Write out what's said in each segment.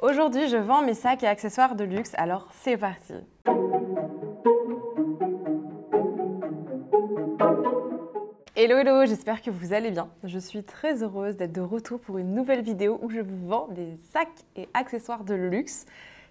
Aujourd'hui, je vends mes sacs et accessoires de luxe, alors c'est parti. Hello hello, j'espère que vous allez bien. Je suis très heureuse d'être de retour pour une nouvelle vidéo où je vous vends des sacs et accessoires de luxe.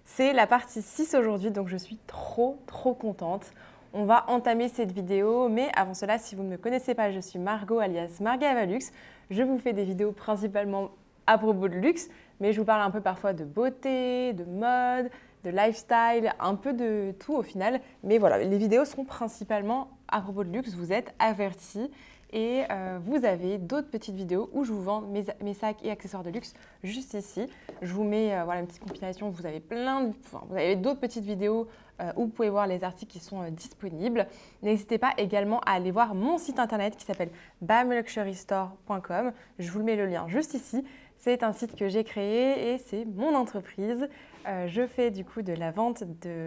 C'est la partie 6 aujourd'hui, donc je suis trop contente. On va entamer cette vidéo, mais avant cela, si vous ne me connaissez pas, je suis Margot alias Margavalux. Je vous fais des vidéos principalement à propos de luxe, mais je vous parle un peu parfois de beauté, de mode, de lifestyle, un peu de tout au final. Mais voilà, les vidéos sont principalement à propos de luxe, vous êtes avertis. Et vous avez d'autres petites vidéos où je vous vends mes sacs et accessoires de luxe juste ici. Je vous mets voilà, une petite compilation, vous avez vous avez d'autres petites vidéos où vous pouvez voir les articles qui sont disponibles. N'hésitez pas également à aller voir mon site internet qui s'appelle bamluxurystore.com. Je vous mets le lien juste ici. C'est un site que j'ai créé et c'est mon entreprise. Je fais du coup de la vente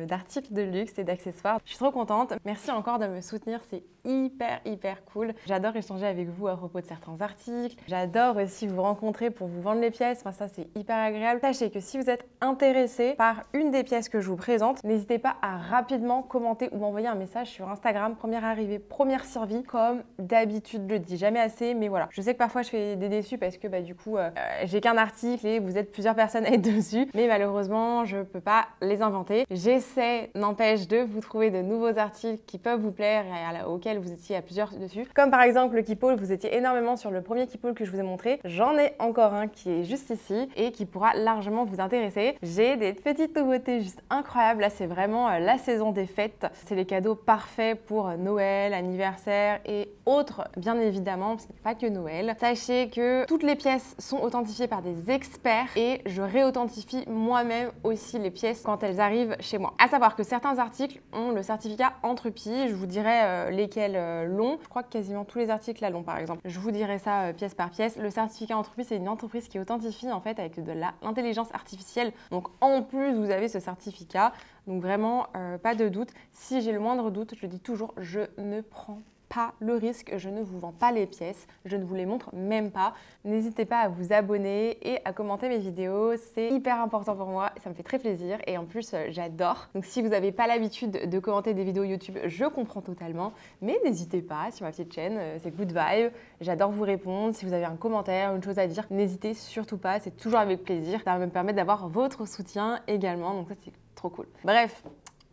d'articles de luxe et d'accessoires. Je suis trop contente. Merci encore de me soutenir, c'est hyper cool. J'adore échanger avec vous à propos de certains articles. J'adore aussi vous rencontrer pour vous vendre les pièces. Enfin, ça, c'est hyper agréable. Sachez que si vous êtes intéressé par une des pièces que je vous présente, n'hésitez pas à rapidement commenter ou m'envoyer un message sur Instagram. Première arrivée, première servie. Comme d'habitude, je le dis jamais assez, mais voilà. Je sais que parfois, je fais des déçus parce que du coup, j'ai qu'un article et vous êtes plusieurs personnes à être dessus. Mais malheureusement, je peux pas les inventer. J'essaie, n'empêche, de vous trouver de nouveaux articles qui peuvent vous plaire et auxquels vous étiez à plusieurs dessus. Comme par exemple le Keepall, vous étiez énormément sur le premier Keepall que je vous ai montré. J'en ai encore un qui est juste ici et qui pourra largement vous intéresser. J'ai des petites nouveautés juste incroyables. Là, c'est vraiment la saison des fêtes. C'est les cadeaux parfaits pour Noël, anniversaire et autres, bien évidemment, parce qu'il n'y a pas que Noël. Sachez que toutes les pièces sont authentifiées par des experts et je réauthentifie moi-même aussi les pièces quand elles arrivent chez moi. À savoir que certains articles ont le certificat Entrepie. Je vous dirai lesquels l'ont. Je crois que quasiment tous les articles là l'ont par exemple. Je vous dirai ça pièce par pièce. Le certificat Entrepie, c'est une entreprise qui authentifie en fait avec de l'intelligence artificielle. Donc en plus, vous avez ce certificat. Donc vraiment, pas de doute. Si j'ai le moindre doute, je dis toujours, je ne prends pas le risque, je ne vous vends pas les pièces, je ne vous les montre même pas. N'hésitez pas à vous abonner et à commenter mes vidéos, c'est hyper important pour moi, ça me fait très plaisir et en plus j'adore. Donc si vous n'avez pas l'habitude de commenter des vidéos YouTube, je comprends totalement, mais n'hésitez pas sur ma petite chaîne, c'est Good Vibe, j'adore vous répondre. Si vous avez un commentaire, une chose à dire, n'hésitez surtout pas, c'est toujours avec plaisir, ça va me permettre d'avoir votre soutien également, donc ça c'est trop cool. Bref.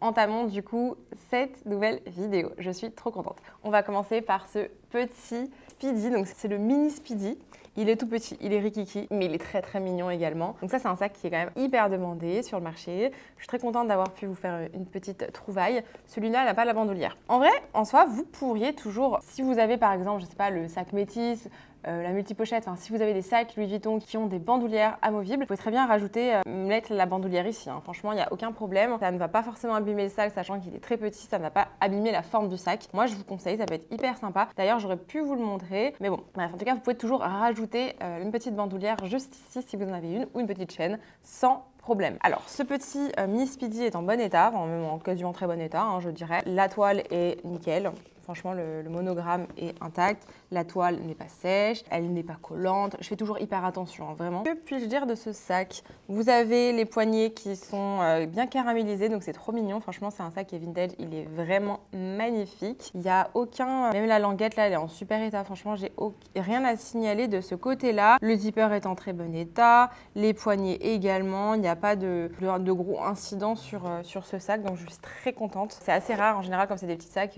Entamons du coup cette nouvelle vidéo. Je suis trop contente. On va commencer par ce petit Speedy. Donc c'est le mini Speedy. Il est tout petit, il est rikiki, mais il est très mignon également. Donc ça, c'est un sac qui est quand même hyper demandé sur le marché. Je suis très contente d'avoir pu vous faire une petite trouvaille. Celui-là n'a pas la bandoulière. En vrai, en soi, vous pourriez toujours, si vous avez par exemple, je sais pas, le sac métis, la multipochette, enfin, si vous avez des sacs Louis Vuitton qui ont des bandoulières amovibles, vous pouvez très bien rajouter, mettre la bandoulière ici. Hein. Franchement, il n'y a aucun problème. Ça ne va pas forcément abîmer le sac, sachant qu'il est très petit, ça ne va pas abîmer la forme du sac. Moi, je vous conseille, ça peut être hyper sympa. D'ailleurs, j'aurais pu vous le montrer, mais bon, bref, en tout cas, vous pouvez toujours rajouter une petite bandoulière juste ici si vous en avez une ou une petite chaîne sans problème. Alors, ce petit mini Speedy est en bon état, enfin, même en quasiment très bon état, hein, je dirais. La toile est nickel. Franchement, le monogramme est intact, la toile n'est pas sèche, elle n'est pas collante. Je fais toujours hyper attention, hein, vraiment. Que puis-je dire de ce sac? Vous avez les poignets qui sont bien caramélisés, donc c'est trop mignon. Franchement, c'est un sac qui est vintage, il est vraiment magnifique. Il n'y a aucun... Même la languette, là, elle est en super état. Franchement, j'ai rien à signaler de ce côté-là. Le zipper est en très bon état, les poignets également. Il n'y a pas de gros incidents sur ce sac, donc je suis très contente. C'est assez rare, en général, comme c'est des petits sacs...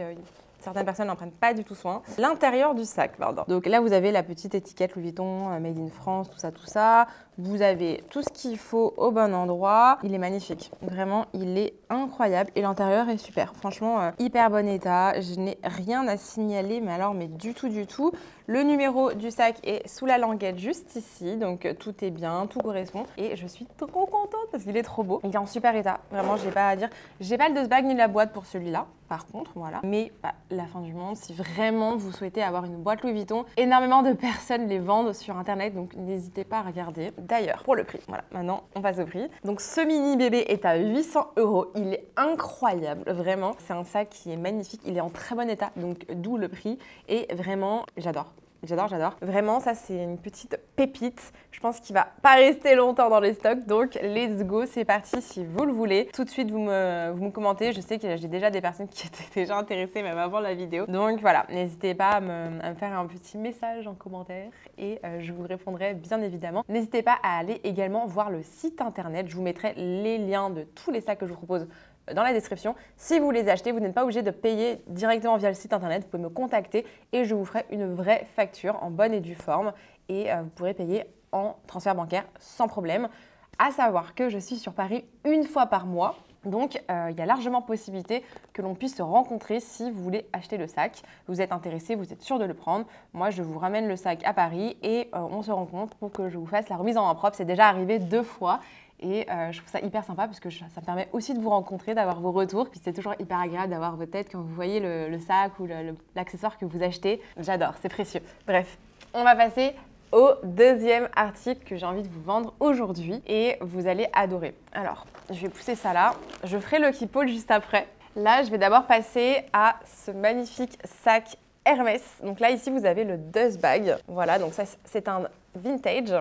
Certaines personnes n'en prennent pas du tout soin. L'intérieur du sac, pardon. Donc là, vous avez la petite étiquette Louis Vuitton, Made in France, tout ça. Vous avez tout ce qu'il faut au bon endroit. Il est magnifique. Vraiment, il est incroyable. Et l'intérieur est super. Franchement, hyper bon état. Je n'ai rien à signaler, mais du tout. Le numéro du sac est sous la languette juste ici. Donc tout est bien, tout correspond. Et je suis trop contente parce qu'il est trop beau. Il est en super état. Vraiment, j'ai pas à dire. J'ai pas le dust bag ni la boîte pour celui-là. Par contre, voilà. Mais la fin du monde, si vraiment vous souhaitez avoir une boîte Louis Vuitton, énormément de personnes les vendent sur internet, donc n'hésitez pas à regarder. D'ailleurs, pour le prix, voilà, maintenant on passe au prix. Donc ce mini bébé est à 800 €, il est incroyable, vraiment. C'est un sac qui est magnifique, il est en très bon état, donc d'où le prix. Et vraiment, j'adore. J'adore, j'adore. Vraiment, ça, c'est une petite pépite. Je pense qu'il va pas rester longtemps dans les stocks. Donc, let's go, c'est parti si vous le voulez. Tout de suite, vous me commentez. Je sais que j'ai déjà des personnes qui étaient déjà intéressées, même avant la vidéo. Donc, voilà, n'hésitez pas à me faire un petit message en commentaire et je vous répondrai bien évidemment. N'hésitez pas à aller également voir le site internet. Je vous mettrai les liens de tous les sacs que je vous propose dans la description. Si vous les achetez, vous n'êtes pas obligé de payer directement via le site internet. Vous pouvez me contacter et je vous ferai une vraie facture en bonne et due forme et vous pourrez payer en transfert bancaire sans problème. À savoir que je suis sur Paris une fois par mois. Donc, il y a largement possibilité que l'on puisse se rencontrer si vous voulez acheter le sac. Vous êtes intéressé, vous êtes sûr de le prendre. Moi, je vous ramène le sac à Paris et on se rencontre pour que je vous fasse la remise en main propre. C'est déjà arrivé 2 fois. Et je trouve ça hyper sympa parce que ça me permet aussi de vous rencontrer, d'avoir vos retours. Puis c'est toujours hyper agréable d'avoir vos têtes quand vous voyez le sac ou l'accessoire que vous achetez. J'adore, c'est précieux. Bref, on va passer au deuxième article que j'ai envie de vous vendre aujourd'hui et vous allez adorer. Alors, je vais pousser ça là. Je ferai le keep haul juste après. Là, je vais d'abord passer à ce magnifique sac Hermès. Donc là, ici, vous avez le Dust Bag. Voilà, donc ça, c'est un vintage.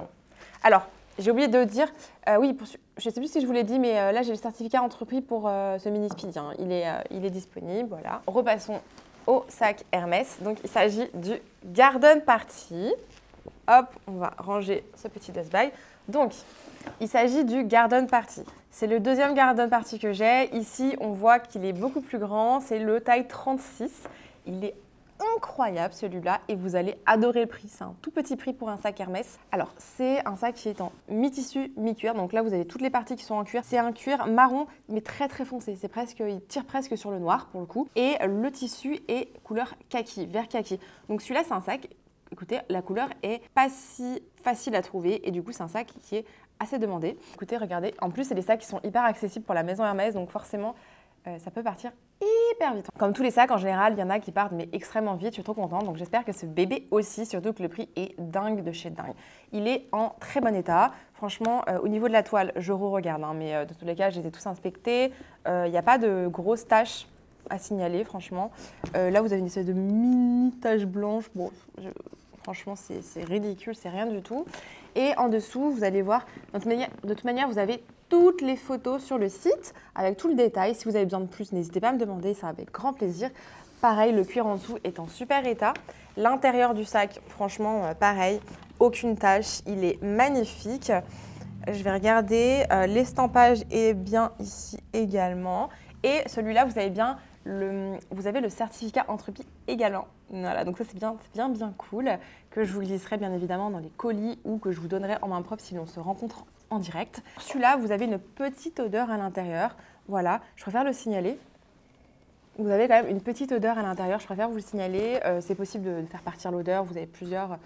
Alors, j'ai oublié de dire, oui, je ne sais plus si je vous l'ai dit, mais là, j'ai le certificat entrepris pour ce mini speed. Hein. Il est disponible, voilà. Repassons au sac Hermès. Donc, il s'agit du Garden Party. Hop, on va ranger ce petit dust bag. Donc, il s'agit du Garden Party. C'est le deuxième Garden Party que j'ai. Ici, on voit qu'il est beaucoup plus grand. C'est le taille 36. Il est incroyable celui-là et vous allez adorer le prix. C'est un tout petit prix pour un sac Hermès. Alors, c'est un sac qui est en mi-tissu, mi-cuir. Donc là, vous avez toutes les parties qui sont en cuir. C'est un cuir marron, mais très très foncé. C'est presque, il tire presque sur le noir pour le coup. Et le tissu est couleur kaki, vert kaki. Donc celui-là, c'est un sac. Écoutez, la couleur est pas si facile à trouver et du coup, c'est un sac qui est assez demandé. Écoutez, regardez. En plus, c'est des sacs qui sont hyper accessibles pour la maison Hermès. Donc forcément, ça peut partir hyper vite. Comme tous les sacs, en général, il y en a qui partent mais extrêmement vite. Je suis trop contente. Donc j'espère que ce bébé aussi, surtout que le prix est dingue de chez dingue. Il est en très bon état. Franchement, au niveau de la toile, je re-regarde. Hein, mais de tous les cas, je les ai tous inspectés. Il n'y a pas de grosses taches à signaler, franchement. Là, vous avez une espèce de mini tache blanche. Bon, franchement, c'est ridicule, c'est rien du tout. Et en dessous, vous allez voir, de toute manière, vous avez toutes les photos sur le site avec tout le détail. Si vous avez besoin de plus, n'hésitez pas à me demander, ça avec grand plaisir. Pareil, le cuir en dessous est en super état. L'intérieur du sac, franchement, pareil, aucune tache, il est magnifique. Je vais regarder, l'estampage est bien ici également. Et celui-là, vous avez bien le certificat entrepris également. Voilà, donc ça c'est bien cool, que je vous glisserai bien évidemment dans les colis ou que je vous donnerai en main propre si l'on se rencontre en direct. Celui-là, vous avez une petite odeur à l'intérieur. Voilà, je préfère le signaler. Vous avez quand même une petite odeur à l'intérieur, je préfère vous le signaler. C'est possible de faire partir l'odeur, vous avez plusieurs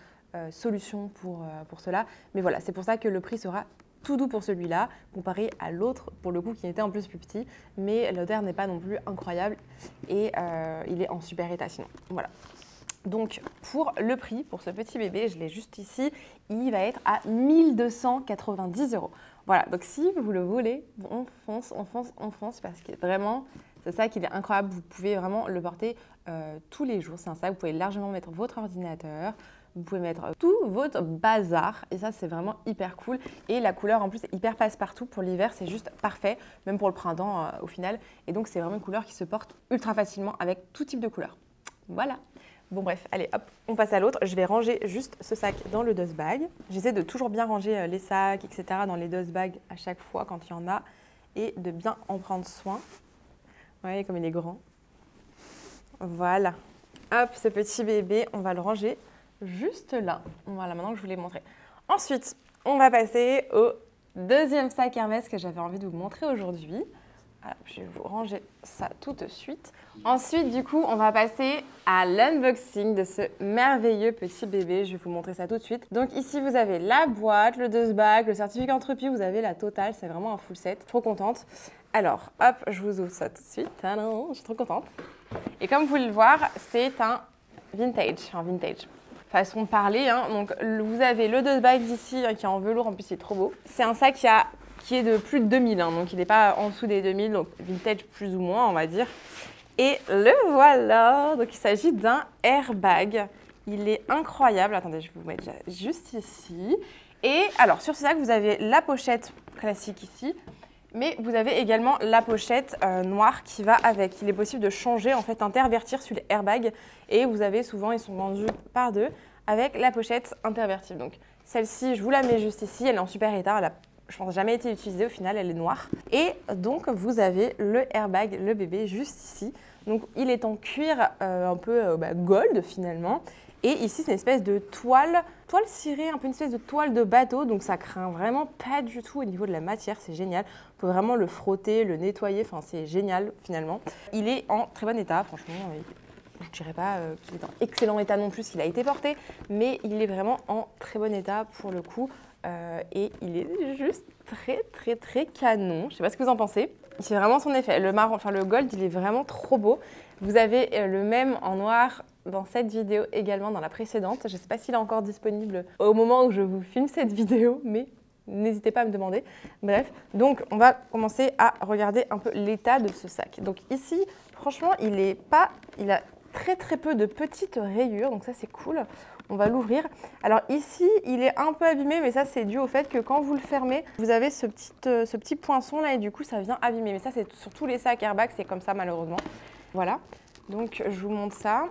solutions pour cela. Mais voilà, c'est pour ça que le prix sera tout doux pour celui-là, comparé à l'autre, pour le coup, qui était en plus plus petit. Mais l'odeur n'est pas non plus incroyable et il est en super état sinon. Voilà. Donc, pour le prix, pour ce petit bébé, je l'ai juste ici, il va être à 1290 €. Voilà, donc si vous le voulez, on fonce, parce que vraiment, c'est ça qui est incroyable. Vous pouvez vraiment le porter tous les jours. C'est un sac, vous pouvez largement mettre votre ordinateur, vous pouvez mettre tout votre bazar et ça, c'est vraiment hyper cool. Et la couleur, en plus, est hyper passe-partout. Pour l'hiver, c'est juste parfait, même pour le printemps au final. Et donc, c'est vraiment une couleur qui se porte ultra facilement avec tout type de couleur. Voilà. Bon bref, allez hop, on passe à l'autre. Je vais ranger juste ce sac dans le dust bag. J'essaie de toujours bien ranger les sacs, etc. dans les dust bags à chaque fois quand il y en a et de bien en prendre soin. Vous voyez comme il est grand. Voilà. Hop, ce petit bébé, on va le ranger juste là. Voilà, maintenant que je vous l'ai montré. Ensuite, on va passer au deuxième sac Hermès que j'avais envie de vous montrer aujourd'hui. Voilà, je vais vous ranger ça tout de suite. Ensuite, du coup, on va passer à l'unboxing de ce merveilleux petit bébé. Je vais vous montrer ça tout de suite. Donc ici, vous avez la boîte, le dust bag, le certificat entrepris, vous avez la totale. C'est vraiment un full set. Trop contente. Alors, hop, je vous ouvre ça tout de suite. Tadam, je suis trop contente. Et comme vous pouvez le voir, c'est un vintage. Façon de parler, hein. Donc, vous avez le dust bag ici qui est en velours. En plus, il est trop beau. C'est un sac qui est de plus de 2000, hein, donc il n'est pas en dessous des 2000, donc vintage plus ou moins, on va dire. Et le voilà, donc il s'agit d'un airbag. Il est incroyable. Attendez, je vais vous mettre juste ici. Et alors, sur ce sac, vous avez la pochette classique ici, mais vous avez également la pochette noire qui va avec. Il est possible de changer, en fait, intervertir sur les airbags. Et vous avez souvent, ils sont vendus par deux, avec la pochette intervertible. Donc, celle-ci, je vous la mets juste ici. Elle est en super état. Elle a, je pense, jamais été utilisée. Au final, elle est noire. Et donc, vous avez le airbag, le bébé, juste ici. Donc, il est en cuir un peu gold, finalement. Et ici, c'est une espèce de toile cirée, un peu une espèce de toile de bateau. Donc, ça craint vraiment pas du tout au niveau de la matière. C'est génial. Vous pouvez vraiment le frotter, le nettoyer. Enfin, c'est génial, finalement. Il est en très bon état, franchement. Je ne dirais pas qu'il est en excellent état non plus, qu'il a été porté. Mais il est vraiment en très bon état pour le coup. Et il est juste très canon. Je ne sais pas ce que vous en pensez. C'est vraiment son effet. Le marron, enfin le gold, il est vraiment trop beau. Vous avez le même en noir dans cette vidéo également, dans la précédente. Je ne sais pas s'il est encore disponible au moment où je vous filme cette vidéo, mais n'hésitez pas à me demander. Bref, donc on va commencer à regarder un peu l'état de ce sac. Donc ici, franchement, il a très peu de petites rayures, donc ça c'est cool. On va l'ouvrir. Alors ici, il est un peu abîmé, mais ça c'est dû au fait que quand vous le fermez, vous avez ce petit poinçon là et du coup ça vient abîmer. Mais ça c'est sur tous les sacs airbag, c'est comme ça malheureusement. Voilà, donc je vous montre ça.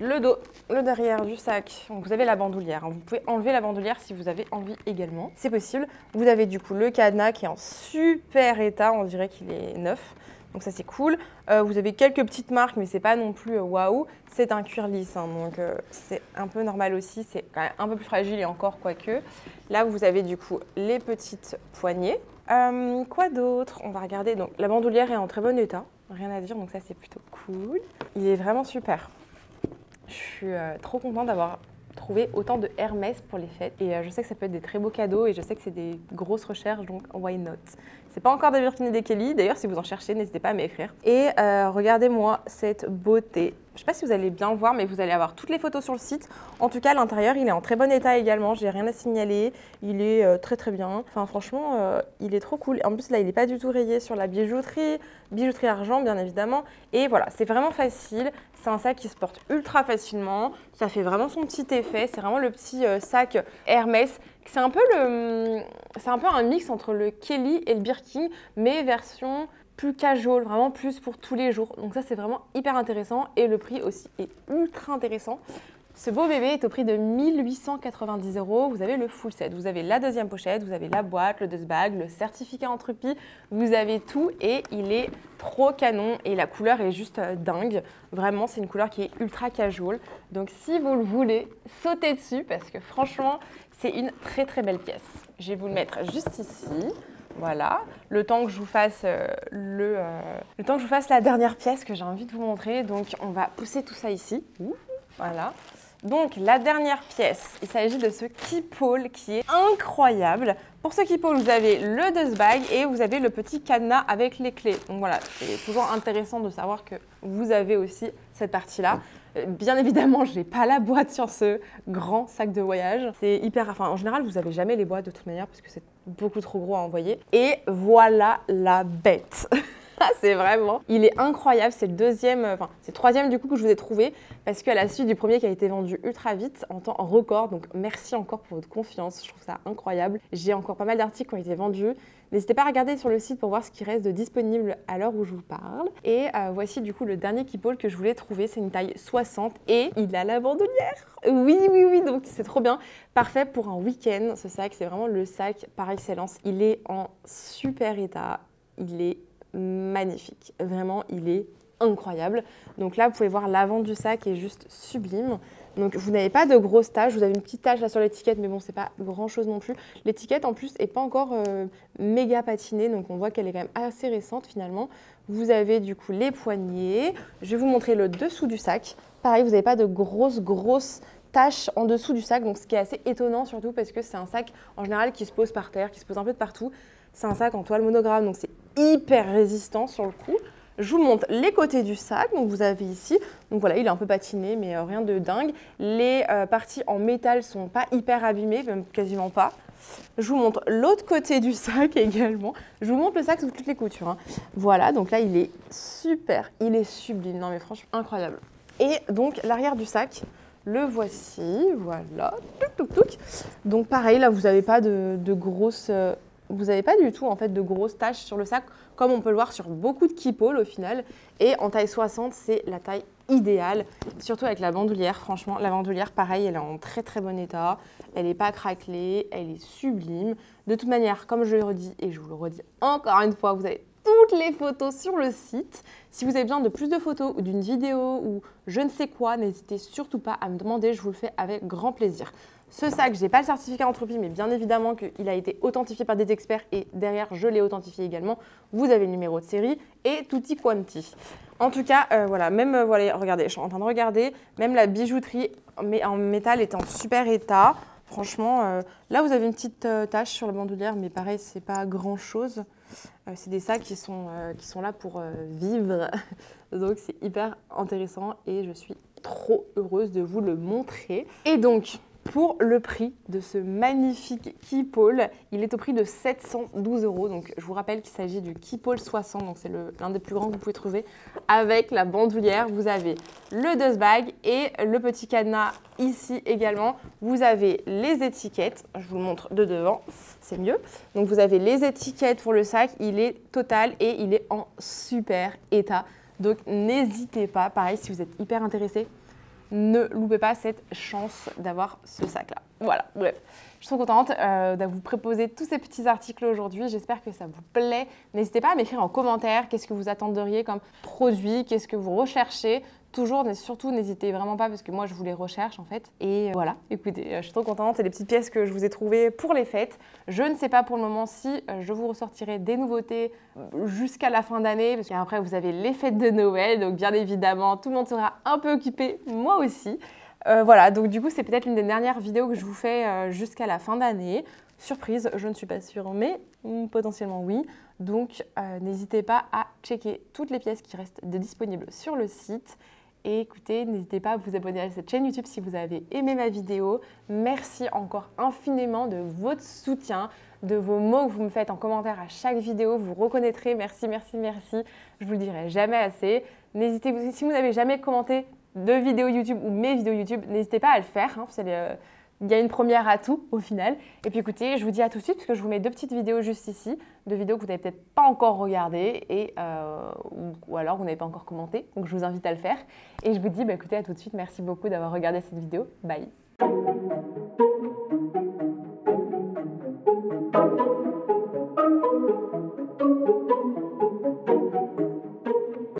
Le dos, le derrière du sac, donc vous avez la bandoulière. Vous pouvez enlever la bandoulière si vous avez envie également. C'est possible. Vous avez du coup le cadenas qui est en super état, on dirait qu'il est neuf. Donc ça c'est cool. Vous avez quelques petites marques, mais c'est pas non plus waouh. C'est un cuir lisse, hein, donc c'est un peu normal aussi. C'est quand même un peu plus fragile et encore quoique. Là vous avez du coup les petites poignées. Quoi d'autre? On va regarder. Donc la bandoulière est en très bon état, rien à dire, donc ça c'est plutôt cool. Il est vraiment super. Je suis trop contente d'avoir trouvé autant de Hermès pour les fêtes. Et je sais que ça peut être des très beaux cadeaux et je sais que c'est des grosses recherches, donc why not? C'est pas encore des Birkin et des Kelly. D'ailleurs, si vous en cherchez, n'hésitez pas à m'écrire. Et regardez-moi cette beauté. Je sais pas si vous allez bien voir, mais vous allez avoir toutes les photos sur le site. En tout cas, l'intérieur, il est en très bon état également. J'ai rien à signaler. Il est très bien. Enfin, franchement, il est trop cool. En plus, là, il n'est pas du tout rayé sur la bijouterie argent, bien évidemment. Et voilà, c'est vraiment facile. C'est un sac qui se porte ultra facilement. Ça fait vraiment son petit effet. C'est vraiment le petit sac Hermès. C'est un peu un mix entre le Kelly et le Birkin, mais version plus casual, vraiment plus pour tous les jours. Donc ça, c'est vraiment hyper intéressant et le prix aussi est ultra intéressant. Ce beau bébé est au prix de 1 890 €. Vous avez le full set, vous avez la deuxième pochette, vous avez la boîte, le dust bag, le certificat Entrepie, vous avez tout et il est trop canon et la couleur est juste dingue. Vraiment, c'est une couleur qui est ultra casual. Donc si vous le voulez, sautez dessus parce que franchement, c'est une très belle pièce. Je vais vous le mettre juste ici. Voilà, le temps que je vous fasse la dernière pièce que j'ai envie de vous montrer. Donc on va pousser tout ça ici. Voilà. Donc la dernière pièce, il s'agit de ce keep-all qui est incroyable. Pour ce keep-all, vous avez le dust bag et vous avez le petit cadenas avec les clés. Donc voilà, c'est toujours intéressant de savoir que vous avez aussi cette partie-là. Bien évidemment, je n'ai pas la boîte sur ce grand sac de voyage. C'est hyper... Enfin, en général, vous n'avez jamais les boîtes de toute manière parce que c'est beaucoup trop gros à envoyer. Et voilà la bête. C'est vraiment... Il est incroyable. C'est c'est le troisième du coup que je vous ai trouvé parce qu'à la suite du premier qui a été vendu ultra vite en temps record. Donc merci encore pour votre confiance. Je trouve ça incroyable. J'ai encore pas mal d'articles qui ont été vendus. N'hésitez pas à regarder sur le site pour voir ce qui reste de disponible à l'heure où je vous parle. Et voici du coup le dernier keep-all que je voulais trouver. C'est une taille 60 et il a la bandoulière. Oui, donc c'est trop bien. Parfait pour un week-end. Ce sac, c'est vraiment le sac par excellence. Il est en super état. Il est magnifique. Vraiment, il est incroyable. Donc là, vous pouvez voir l'avant du sac est juste sublime. Donc vous n'avez pas de grosses taches, vous avez une petite tache là sur l'étiquette, mais bon, c'est pas grand chose non plus. L'étiquette en plus n'est pas encore méga patinée, donc on voit qu'elle est quand même assez récente finalement. Vous avez du coup les poignets. Je vais vous montrer le dessous du sac. Pareil, vous n'avez pas de grosses taches en dessous du sac, donc ce qui est assez étonnant surtout parce que c'est un sac en général qui se pose par terre, qui se pose un peu de partout. C'est un sac en toile monogramme, donc c'est hyper résistant sur le coup. Je vous montre les côtés du sac, donc vous avez ici, donc voilà, il est un peu patiné, mais rien de dingue. Les parties en métal sont pas hyper abîmées, même quasiment pas. Je vous montre l'autre côté du sac également. Je vous montre le sac sous toutes les coutures, hein. Voilà, donc là, il est super, il est sublime. Non mais franchement, incroyable. Et donc, l'arrière du sac, Le voici, voilà. Touc, touc, touc. Donc pareil, là, vous n'avez pas de grosses... vous n'avez pas du tout en fait de grosses taches sur le sac, comme on peut le voir sur beaucoup de keepall au final. Et en taille 60, c'est la taille idéale, surtout avec la bandoulière. Franchement, la bandoulière, pareil, elle est en très très bon état. Elle n'est pas craquelée, elle est sublime. De toute manière, comme je le redis et je vous le redis encore une fois, vous avez toutes les photos sur le site. Si vous avez besoin de plus de photos ou d'une vidéo ou je ne sais quoi, n'hésitez surtout pas à me demander, je vous le fais avec grand plaisir. Ce sac, je n'ai pas le certificat Entropy, mais bien évidemment qu'il a été authentifié par des experts et derrière, je l'ai authentifié également. Vous avez le numéro de série et tutti quanti. En tout cas, voilà, même, voilà, regardez, je suis en train de regarder, même la bijouterie en métal est en super état. Franchement, là, vous avez une petite tache sur la bandoulière, mais pareil, c'est pas grand-chose. C'est des sacs qui sont là pour vivre. Donc, c'est hyper intéressant et je suis trop heureuse de vous le montrer. Et donc, pour le prix de ce magnifique keepall, il est au prix de 712 €. Donc, je vous rappelle qu'il s'agit du keepall 60, donc c'est l'un des plus grands que vous pouvez trouver. Avec la bandoulière, vous avez le dust bag et le petit cadenas ici également. Vous avez les étiquettes, je vous le montre de devant, c'est mieux. Donc, vous avez les étiquettes pour le sac, il est total et il est en super état. Donc, n'hésitez pas, pareil, si vous êtes hyper intéressé, ne loupez pas cette chance d'avoir ce sac-là. Voilà, bref. Je suis trop contente de vous proposer tous ces petits articles aujourd'hui. J'espère que ça vous plaît. N'hésitez pas à m'écrire en commentaire qu'est-ce que vous attendriez comme produit, qu'est-ce que vous recherchez. Toujours, mais surtout, n'hésitez vraiment pas parce que moi, je vous les recherche en fait. Et voilà, écoutez, je suis trop contente. C'est les petites pièces que je vous ai trouvées pour les fêtes. Je ne sais pas pour le moment si je vous ressortirai des nouveautés jusqu'à la fin d'année parce qu'après, vous avez les fêtes de Noël. Donc, bien évidemment, tout le monde sera un peu occupé, moi aussi. Voilà, donc du coup, c'est peut-être l'une des dernières vidéos que je vous fais jusqu'à la fin d'année. Surprise, je ne suis pas sûre, mais potentiellement oui. Donc, n'hésitez pas à checker toutes les pièces qui restent disponibles sur le site. Et écoutez, n'hésitez pas à vous abonner à cette chaîne YouTube si vous avez aimé ma vidéo. Merci encore infiniment de votre soutien, de vos mots que vous me faites en commentaire à chaque vidéo. Vous reconnaîtrez, merci, merci, merci. Je vous le dirai jamais assez. N'hésitez, si vous n'avez jamais commenté de vidéos YouTube ou mes vidéos YouTube, n'hésitez pas à le faire. Il y a une première à tout au final. Et puis écoutez, je vous dis à tout de suite parce que je vous mets deux petites vidéos juste ici, deux vidéos que vous n'avez peut-être pas encore regardées ou alors vous n'avez pas encore commenté. Donc je vous invite à le faire. Et je vous dis écoutez, à tout de suite. Merci beaucoup d'avoir regardé cette vidéo. Bye.